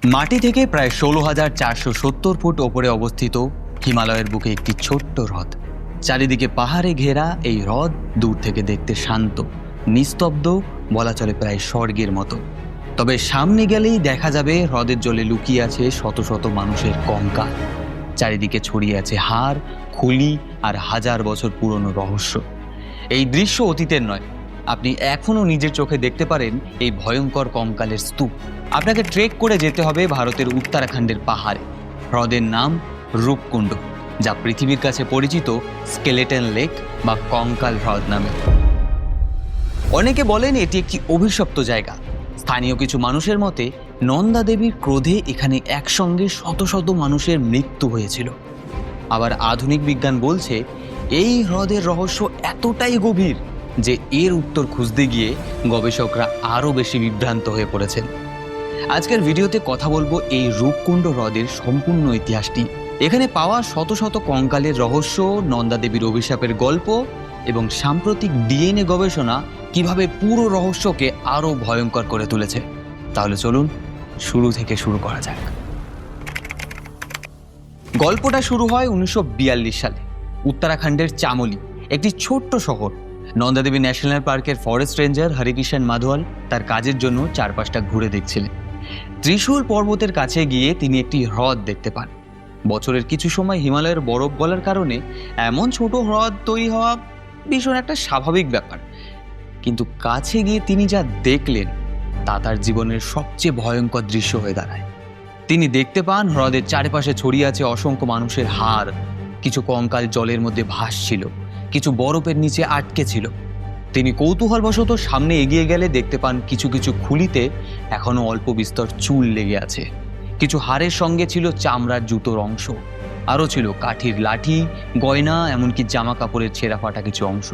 মাটি থেকে প্রায় 16,470 ফুট ওপরে অবস্থিত হিমালয়ের বুকে একটি ছোট্ট হ্রদ। চারিদিকে পাহাড়ে ঘেরা এই হ্রদ দূর থেকে দেখতে শান্ত, নিস্তব্ধ, বলা চলে প্রায় স্বর্গের মতো। তবে সামনে গেলেই দেখা যাবে হ্রদের জলে লুকিয়ে আছে শত শত মানুষের কঙ্কাল। চারিদিকে ছড়িয়ে আছে হাড়, খুলি আর হাজার বছর পুরনো রহস্য। এই দৃশ্য অতীতের নয়, আপনি এখনো নিজের চোখে দেখতে পারেন এই ভয়ঙ্কর কঙ্কালের স্তূপ। আপনাকে ট্রেক করে যেতে হবে ভারতের উত্তরাখণ্ডের পাহাড়ে। হ্রদের নাম রূপকুণ্ড, যা পৃথিবীর কাছে পরিচিত স্কেলেটন লেক বা কঙ্কাল হ্রদ নামে। অনেকে বলেন এটি একটি অভিশপ্ত জায়গা। স্থানীয় কিছু মানুষের মতে নন্দা দেবীর ক্রোধে এখানে একসঙ্গে শত শত মানুষের মৃত্যু হয়েছিল। আবার আধুনিক বিজ্ঞান বলছে এই হ্রদের রহস্য এতটাই গভীর যে এর উত্তর খুঁজতে গিয়ে গবেষকরা আরও বেশি বিভ্রান্ত হয়ে পড়েছেন। আজকের ভিডিওতে কথা বলবো এই রূপকুণ্ড হ্রদের সম্পূর্ণ ইতিহাসটি, এখানে পাওয়া শত শত কঙ্কালের রহস্য, নন্দা দেবীর অভিশাপের গল্প এবং সাম্প্রতিক ডিএনএ গবেষণা কিভাবে পুরো রহস্যকে আরও ভয়ঙ্কর করে তুলেছে। তাহলে চলুন শুরু থেকে শুরু করা যাক। গল্পটা শুরু হয় 1942 সালে উত্তরাখণ্ডের চামোলি, একটি ছোট্ট শহর। নন্দা দেবী ন্যাশনাল পার্কের ফরেস্ট রেঞ্জার হরিকিষণ মাধওয়াল তার কাজের জন্য চারপাশটা ঘুরে দেখছিলেন। ত্রিশূল পর্বতের কাছে গিয়ে তিনি একটি হ্রদ দেখতে পান। বছরের কিছু সময় হিমালয়ের বরফ গলার কারণে এমন ছোট হ্রদ তৈরি হওয়া ভীষণ একটা স্বাভাবিক ব্যাপার, কিন্তু কাছে গিয়ে তিনি যা দেখলেন তা তার জীবনের সবচেয়ে ভয়ঙ্কর দৃশ্য হয়ে দাঁড়ায়। তিনি দেখতে পান হ্রদের চারপাশে ছড়িয়ে আছে অসংখ্য মানুষের হাড়, কিছু কঙ্কাল জলের মধ্যে ভাসছিল, কিছু বরফের নিচে আটকে ছিল। তিনি কৌতূহলবশত সামনে এগিয়ে গেলে দেখতে পান কিছু কিছু খুলিতে এখনো অল্প বিস্তর চুল লেগে আছে। কিছু হাড়ের সঙ্গে ছিল চামড়ার জুতোর অংশ, আরও ছিল কাঠির লাঠি, গয়না, এমনকি জামা কাপড়ের ছেঁড়া ফাটা কিছু অংশ।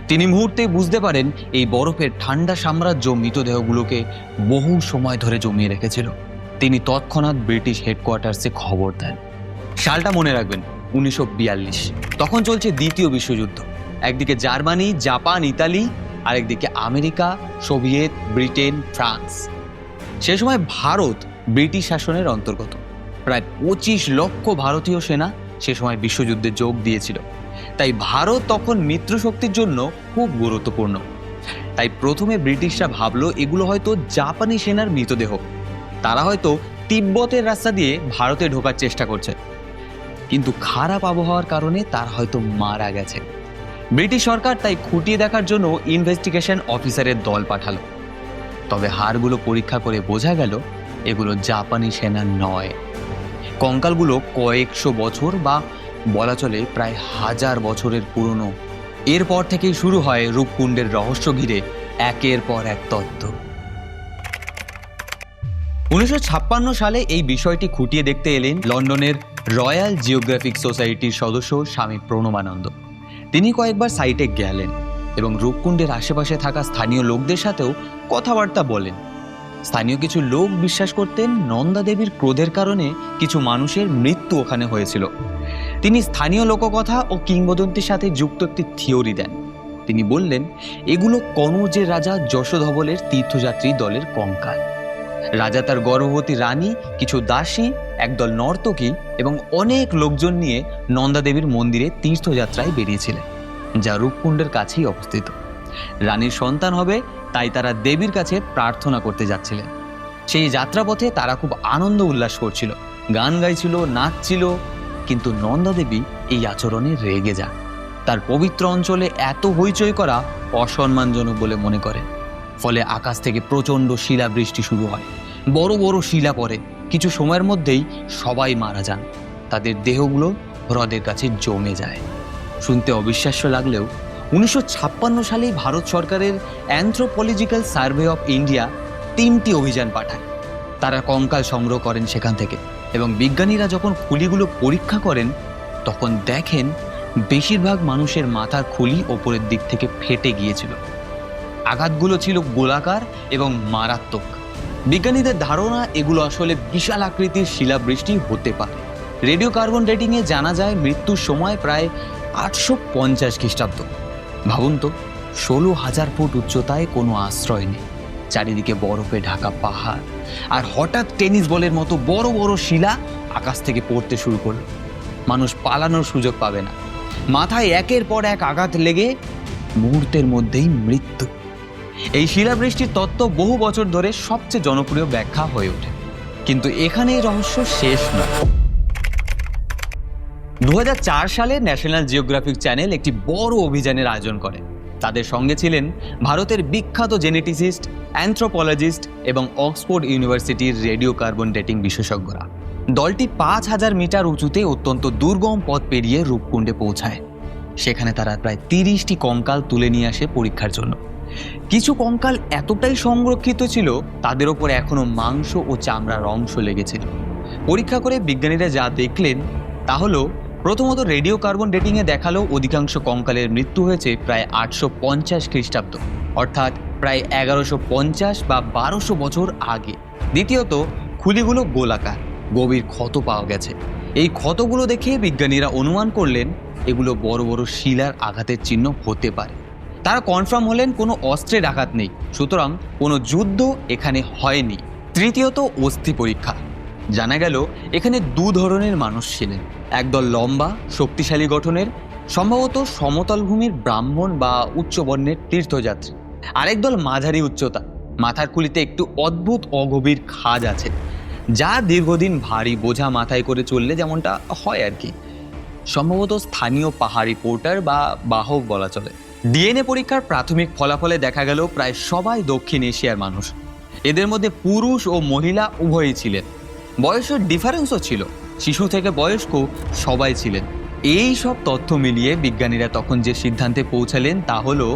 তিনি মুহূর্তে বুঝতে পারেন এই বরফের ঠান্ডা সাম্রাজ্য মৃতদেহগুলোকে বহু সময় ধরে জমিয়ে রেখেছিল। তিনি তৎক্ষণাৎ ব্রিটিশ হেডকোয়ার্টার্সে খবর দেন। সালটা মনে রাখবেন, 1942। তখন চলছে দ্বিতীয় বিশ্বযুদ্ধ। একদিকে জার্মানি, জাপান, ইতালি, আরেকদিকে আমেরিকা, সোভিয়েত, ব্রিটেন, ফ্রান্স। সে সময় ভারত ব্রিটিশ শাসনের অন্তর্গত। প্রায় 25 লক্ষ ভারতীয় সেনা সে সময় বিশ্বযুদ্ধে যোগ দিয়েছিল। তাই ভারত তখন মিত্রশক্তির জন্য খুব গুরুত্বপূর্ণ। তাই প্রথমে ব্রিটিশরা ভাবলো এগুলো হয়তো জাপানি সেনার মৃতদেহ। তারা হয়তো তিব্বতের রাস্তা দিয়ে ভারতে ঢোকার চেষ্টা করছে, কিন্তু খারাপ আবহাওয়ার কারণে তার হয়তো মারা গেছে। ব্রিটিশ সরকার তাই খুঁটিয়ে দেখার জন্য ইনভেস্টিগেশন অফিসারের দল পাঠালো। তবে হাড়গুলো পরীক্ষা করে বোঝা গেল এগুলো জাপানি সেনা নয়। কঙ্কালগুলো কয়েকশো বছর বা বলা চলে প্রায় 1000 বছরের পুরনো। এরপর থেকেই শুরু হয় রূপকুণ্ডের রহস্য ঘিরে একের পর এক তত্ত্ব। 1956 সালে এই বিষয়টি খুঁটিয়ে দেখতে এলেন লন্ডনের রয়্যাল জিওগ্রাফিক সোসাইটির সদস্য স্বামী প্রণবানন্দ। তিনি কয়েকবার সাইটে গেলেন এবং রূপকুণ্ডের আশেপাশে থাকা স্থানীয় লোকদের সাথেও কথাবার্তা বলেন। স্থানীয় কিছু লোক বিশ্বাস করতেন নন্দা দেবীর ক্রোধের কারণে কিছু মানুষের মৃত্যু ওখানে হয়েছিল। তিনি স্থানীয় লোককথা ও কিংবদন্তির সাথে যুক্ত একটি থিওরি দেন। তিনি বললেন এগুলো কনৌজের রাজা যশোধবলের তীর্থযাত্রী দলের কঙ্কাল। রাজা, তার গর্ভবতী রানী, কিছু দাসী, একদল নর্তকী এবং অনেক লোকজন নিয়ে নন্দা দেবীর মন্দিরে তীর্থযাত্রায় বেরিয়েছিলেন, যা রূপকুণ্ডের কাছেই অবস্থিত। রানীর সন্তান হবে তাই তারা দেবীর কাছে প্রার্থনা করতে যাচ্ছিলেন। সেই যাত্রাপথে তারা খুব আনন্দ উল্লাস করছিল, গান গাইছিল, নাচছিল। কিন্তু নন্দা দেবী এই আচরণে রেগে যান। তার পবিত্র অঞ্চলে এত হইচই করা অসম্মানজনক বলে মনে করে। ফলে আকাশ থেকে প্রচণ্ড শিলাবৃষ্টি শুরু হয়। বড় বড় শিলা পড়ে। কিছু সময়ের মধ্যেই সবাই মারা যান। তাদের দেহগুলো হ্রদের কাছে জমে যায়। শুনতে অবিশ্বাস্য লাগলেও 1956 সালেই ভারত সরকারের অ্যানথ্রোপোলজিক্যাল সার্ভে অফ ইন্ডিয়া 3টি অভিযান পাঠায়। তারা কঙ্কাল সংগ্রহ করেন সেখান থেকে, এবং বিজ্ঞানীরা যখন খুলিগুলো পরীক্ষা করেন তখন দেখেন বেশিরভাগ মানুষের মাথার খুলি ওপরের দিক থেকে ফেটে গিয়েছিল। আঘাতগুলো ছিল গোলাকার এবং মারাত্মক। বিজ্ঞানীদের ধারণা এগুলো আসলে বিশাল আকৃতির শিলাবৃষ্টি হতে পারে। রেডিও কার্বন ডেটিংয়ে জানা যায় মৃত্যুর সময় প্রায় 850 খ্রিস্টাব্দ। ভাবুন তো, 16,000 ফুট উচ্চতায় কোনো আশ্রয় নেই, চারিদিকে বরফে ঢাকা পাহাড়, আর হঠাৎ টেনিস বলের মতো বড় বড় শিলা আকাশ থেকে পড়তে শুরু করলো। মানুষ পালানোর সুযোগ পাবে না। মাথায় একের পর এক আঘাত লেগে মুহূর্তের মধ্যেই মৃত্যু। এই শিলাবৃষ্টির তত্ত্ব বহু বছর ধরে সবচেয়ে জনপ্রিয় ব্যাখ্যা হয়ে ওঠে, কিন্তু এখানেই রহস্য শেষ নয়। 2004 সালে ন্যাশনাল জিওগ্রাফিক চ্যানেল একটি বড় অভিযানের আয়োজন করে। তাদের সঙ্গে ছিলেন ভারতের বিখ্যাত জেনেটিসিস্ট, অ্যানথ্রোপোলজিস্ট এবং অক্সফোর্ড ইউনিভার্সিটির রেডিও কার্বন ডেটিং বিশেষজ্ঞরা। দলটি 5000 মিটার উঁচুতে অত্যন্ত দুর্গম পথ পেরিয়ে রূপকুণ্ডে পৌঁছায়। সেখানে তারা প্রায় 30টি কঙ্কাল তুলে নিয়ে আসে পরীক্ষার জন্য। কিছু কঙ্কাল এতটাই সংরক্ষিত ছিল, তাদের ওপর এখনো মাংস ও চামড়ার অংশ লেগেছিল। পরীক্ষা করে বিজ্ঞানীরা যা দেখলেন তা হলো, প্রথমত রেডিও কার্বন ডেটিংয়ে দেখালো অধিকাংশ কঙ্কালের মৃত্যু হয়েছে প্রায় 850 খ্রিস্টাব্দ, অর্থাৎ প্রায় 1150 বা 1200 বছর আগে। দ্বিতীয়ত, খুলিগুলো গোলাকার, গভীর ক্ষত পাওয়া গেছে। এই ক্ষতগুলো দেখে বিজ্ঞানীরা অনুমান করলেন এগুলো বড় বড় শিলার আঘাতের চিহ্ন হতে পারে। তারা কনফার্ম হলেন কোনো অস্ত্রের আঘাত নেই, সুতরাং কোনো যুদ্ধ এখানে হয়নি। তৃতীয়ত, অস্থি পরীক্ষা। জানা গেল এখানে দু ধরনের মানুষ ছিলেন। একদল লম্বা শক্তিশালী গঠনের, সম্ভবত সমতল ভূমির ব্রাহ্মণ বা উচ্চবর্ণের তীর্থযাত্রী। আরেকদল মাঝারি উচ্চতা, মাথার খুলিতে একটু অদ্ভুত অগভীর খাঁজ আছে, যা দীর্ঘদিন ভারী বোঝা মাথায় করে চললে যেমনটা হয় আর কি। সম্ভবত স্থানীয় পাহাড়ি পোর্টার বা বাহক বলা চলে। ডিএনএ পরীক্ষার প্রাথমিক ফলাফলে দেখা গেল প্রায় সবাই দক্ষিণ এশিয়ার মানুষ। এদের মধ্যে পুরুষ ও মহিলা উভয়ই ছিলেন। বয়সের ডিফারেন্সও ছিল, শিশু থেকে বয়স্ক সবাই ছিলেন। এই সব তথ্য মিলিয়ে বিজ্ঞানীরা তখন যে সিদ্ধান্তে পৌঁছালেন তা হলো,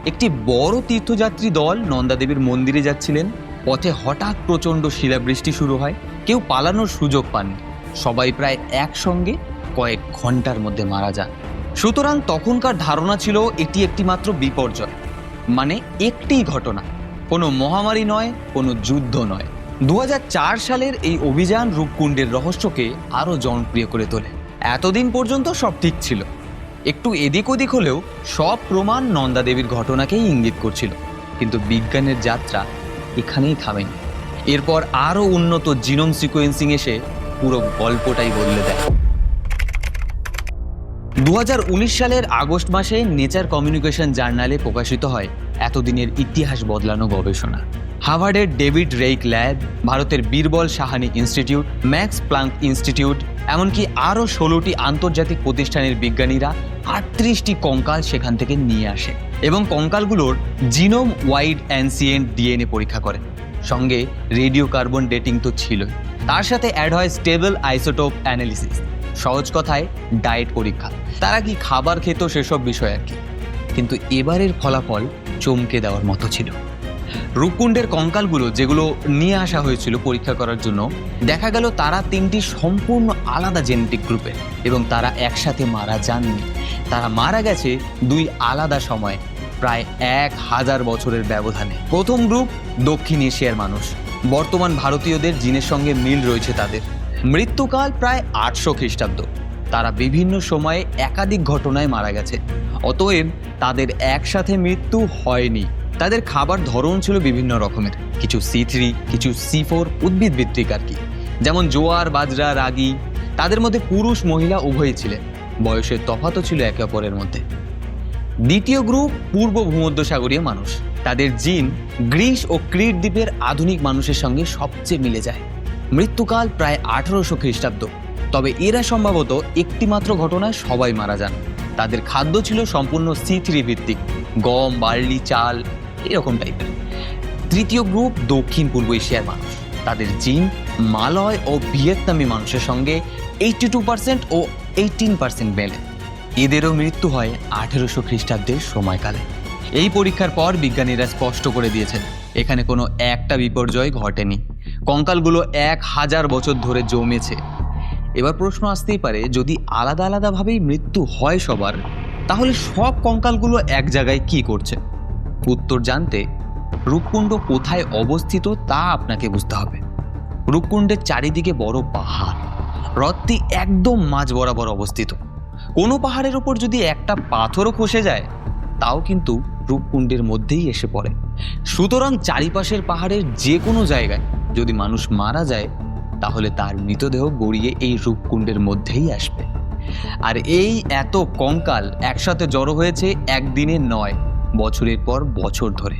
একটি বড় তীর্থযাত্রী দল নন্দাদেবীর মন্দিরে যাচ্ছিলেন। পথে হঠাৎ প্রচণ্ড শিলাবৃষ্টি শুরু হয়। কেউ পালানোর সুযোগ পাননি, সবাই প্রায় একসঙ্গে কয়েক ঘন্টার মধ্যে মারা যান। সুতরাং তখনকার ধারণা ছিল এটি একটি মাত্র বিপর্যয়, মানে একটি ঘটনা, কোনো মহামারী নয়, কোনো যুদ্ধ নয়। 2004 সালের এই অভিযান রূপকুণ্ডের রহস্যকে আরও জনপ্রিয় করে তোলে। এতদিন পর্যন্ত সব ঠিক ছিল, একটু এদিক ওদিক হলেও সব প্রমাণ নন্দাদেবীর ঘটনাকেই ইঙ্গিত করছিল। কিন্তু বিজ্ঞানের যাত্রা এখানেই থামেনি। এরপর আরও উন্নত জিনোম সিকোয়েন্সিং এসে পুরো গল্পটাই বদলে দেয়। 2019 সালের আগস্ট মাসে নেচার কমিউনিকেশন জার্নালে প্রকাশিত হয় এতদিনের ইতিহাস বদলানো গবেষণা। হার্ভার্ডের ডেভিড রেইক ল্যাব, ভারতের Birbal Sahani institute, max Planck institute, এমনকি আরও 16টি আন্তর্জাতিক প্রতিষ্ঠানের বিজ্ঞানীরা 38টি কঙ্কাল সেখান থেকে নিয়ে আসে এবং কঙ্কালগুলোর জিনোম ওয়াইড অ্যানসিয়েন্ট ডিএনএ পরীক্ষা করেন। সঙ্গে রেডিও কার্বন ডেটিং তো ছিলই, তার সাথে অ্যাড হয় স্টেবল আইসোটোপ অ্যানালিসিস, সহজ কথায় ডায়েট পরীক্ষা। তারা কি খাবার খেত সেসব বিষয় আর কি। কিন্তু এবারের ফলাফল চমকে দেওয়ার মতো ছিল। রূপকুণ্ডের কঙ্কালগুলো যেগুলো নিয়ে আসা হয়েছিল পরীক্ষা করার জন্য, দেখা গেল তারা 3টি সম্পূর্ণ আলাদা জেনেটিক গ্রুপের এবং তারা একসাথে মারা যাননি। তারা মারা গেছে 2 আলাদা সময়ে, প্রায় 1000 বছরের ব্যবধানে। প্রথম গ্রুপ দক্ষিণ এশিয়ার মানুষ, বর্তমান ভারতীয়দের জিনের সঙ্গে মিল রয়েছে তাদের। মৃত্যুকাল প্রায় 800 খ্রিস্টাব্দ। তারা বিভিন্ন সময়ে একাধিক ঘটনায় মারা গেছে, অতএব তাদের একসাথে মৃত্যু হয়নি। তাদের খাবার ধরন ছিল বিভিন্ন রকমের, কিছু C3, কিছু C4 উদ্ভিদ ভিত্তিক আর কি, যেমন জোয়ার, বাজরা, রাগি। তাদের মধ্যে পুরুষ মহিলা উভয়ই ছিলেন, বয়সের তফাতও ছিল একে অপরের মধ্যে। দ্বিতীয় গ্রুপ পূর্ব ভূমধ্যসাগরীয় মানুষ। তাদের জিন গ্রিস ও ক্রিট দ্বীপের আধুনিক মানুষের সঙ্গে সবচেয়ে মিলে যায়। মৃত্যুকাল প্রায় 1800 খ্রিস্টাব্দ। তবে এরা সম্ভবত একটি মাত্র ঘটনায় সবাই মারা যান। তাদের খাদ্য ছিল সম্পূর্ণ C3 ভিত্তিক, গম, বার্লি, চাল এরকম টাইপের। তৃতীয় গ্রুপ দক্ষিণ পূর্ব এশিয়ার মানুষ। তাদের জিন মালয় ও ভিয়েতনামি মানুষের সঙ্গে 82% ও 18% মেলে। এদেরও মৃত্যু হয় 1800 খ্রিস্টাব্দের সময়কালে। এই পরীক্ষার পর বিজ্ঞানীরা স্পষ্ট করে দিয়েছেন এখানে কোনো একটা বিপর্যয় ঘটেনি। কঙ্কালগুলো 1000 বছর ধরে জমেছে। এবার প্রশ্ন আসতেই পারে, যদি আলাদা আলাদাভাবেই মৃত্যু হয় সবার, তাহলে সব কঙ্কালগুলো এক জায়গায় কি করছে? উত্তর জানতে রূপকুণ্ড কোথায় অবস্থিত তা আপনাকে বুঝতে হবে। রূপকুণ্ডের চারিদিকে বড় পাহাড়, হ্রদটি একদম মাঝ বরাবর অবস্থিত। কোনো পাহাড়ের ওপর যদি একটা পাথরও খসে যায়, তাও কিন্তু রূপকুণ্ডের মধ্যেই এসে পড়ে। সুতরাং চারিপাশের পাহাড়ের যে কোনো জায়গায় যদি মানুষ মারা যায় তাহলে তার মৃতদেহ গড়িয়ে এই রূপকুণ্ডের মধ্যেই আসবে। আর এই এত কঙ্কাল একসাথে জড়ো হয়েছে একদিনে নয়, বছরের পর বছর ধরে।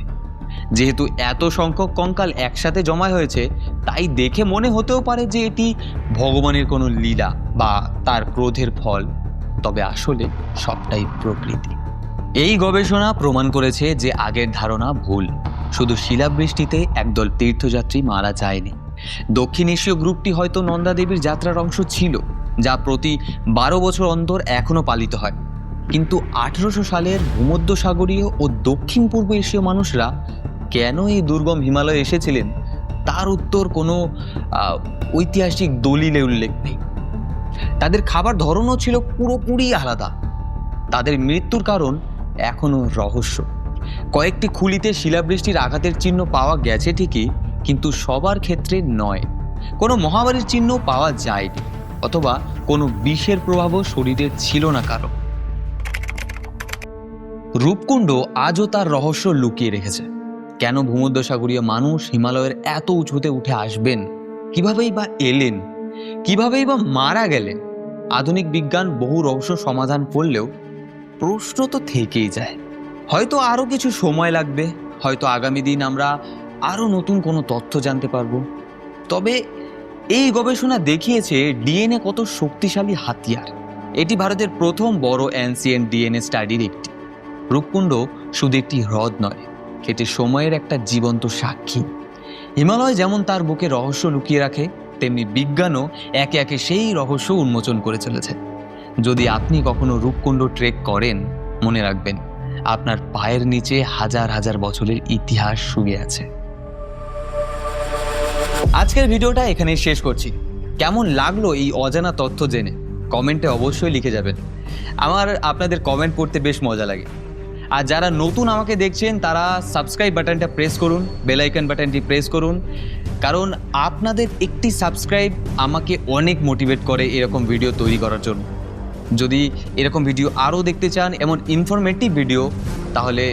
যেহেতু এত সংখ্যক কঙ্কাল একসাথে জমা হয়েছে, তাই দেখে মনে হতেও পারে যে এটি ভগবানের কোনো লীলা বা তার ক্রোধের ফল। তবে আসলে সবটাই প্রকৃতি। এই গবেষণা প্রমাণ করেছে যে আগের ধারণা ভুল। শুধু শিলাবৃষ্টিতে একদল তীর্থযাত্রী মারা যায়নি। দক্ষিণ এশীয় গ্রুপটি হয়তো নন্দা দেবীর যাত্রার অংশ ছিল, যা প্রতি 12 বছর অন্তর এখনো পালিত হয়। কিন্তু 1800 সালের ভূমধ্যসাগরীয় ও দক্ষিণ পূর্ব এশীয় মানুষরা কেন এই দুর্গম হিমালয়ে এসেছিলেন তার উত্তর কোনো ঐতিহাসিক দলিলে উল্লেখ নেই। তাদের খাবার ধরনও ছিল পুরোপুরি আলাদা। তাদের মৃত্যুর কারণ এখনো রহস্য। কয়েকটি খুলিতে শিলাবৃষ্টির আঘাতের চিহ্ন পাওয়া গেছে ঠিকই, কিন্তু সবার ক্ষেত্রে নয়। কোনো মহামারীর চিহ্ন পাওয়া যায়নি, অথবা কোনো বিষের প্রভাবও শরীরে ছিল না কারো। রূপকুণ্ড আজও তার রহস্য লুকিয়ে রেখেছে। কেন ভূমধ্যসাগরীয় মানুষ হিমালয়ের এত উঁচুতে উঠে আসবেন? কিভাবেই বা এলেন? কিভাবেই বা মারা গেলেন? আধুনিক বিজ্ঞান বহু রহস্য সমাধান করলেও প্রশ্ন তো থেকেই যায়। হয়তো আরো কিছু সময় লাগবে, হয়তো আগামী দিন আমরা আরো নতুন কোনো তথ্য জানতে পারবো। তবে এই গবেষণা দেখিয়েছে ডিএনএ কত শক্তিশালী হাতিয়ার। এটি ভারতের প্রথম বড় অ্যানসিয়েন্ট ডিএনএ স্টাডির একটি। রূপকুণ্ড শুধু একটি হ্রদ নয়, এটি সময়ের একটা জীবন্ত সাক্ষী। হিমালয় যেমন তার বুকে রহস্য লুকিয়ে রাখে, তেমনি বিজ্ঞানও একে একে সেই রহস্য উন্মোচন করে চলেছে। যদি আপনি কখনো রূপকুণ্ড ট্রেক করেন, মনে রাখবেন আপনার পায়ের নিচে হাজার হাজার বছরের ইতিহাস শুয়ে আছে। আজকের ভিডিওটা এখানেই শেষ করছি। কেমন লাগলো এই অজানা তথ্য জেনে কমেন্টে অবশ্যই লিখে যাবেন। আমার আপনাদের কমেন্ট পড়তে বেশ মজা লাগে। আর যারা নতুন আমাকে দেখছেন তারা সাবস্ক্রাইব বাটনটা প্রেস করুন, বেল আইকন বাটনটি প্রেস করুন, কারণ আপনাদের একটি সাবস্ক্রাইব আমাকে অনেক মোটিভেট করে এরকম ভিডিও তৈরি করার জন্য। যদি এরকম ভিডিও আরও দেখতে চান, এমন ইনফরমেটিভ ভিডিও, তাহলে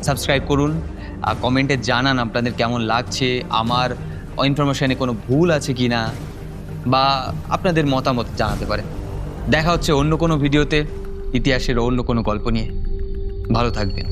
সাবস্ক্রাইব করুন। আর কমেন্টে জানান আপনাদের কেমন লাগছে, আমার ইনফরমেশনে কোনো ভুল আছে কি না, বা আপনাদের মতামত জানাতে পারেন। দেখা হচ্ছে অন্য কোনো ভিডিওতে ইতিহাসের অন্য কোনো গল্প নিয়ে। ভালো থাকবেন।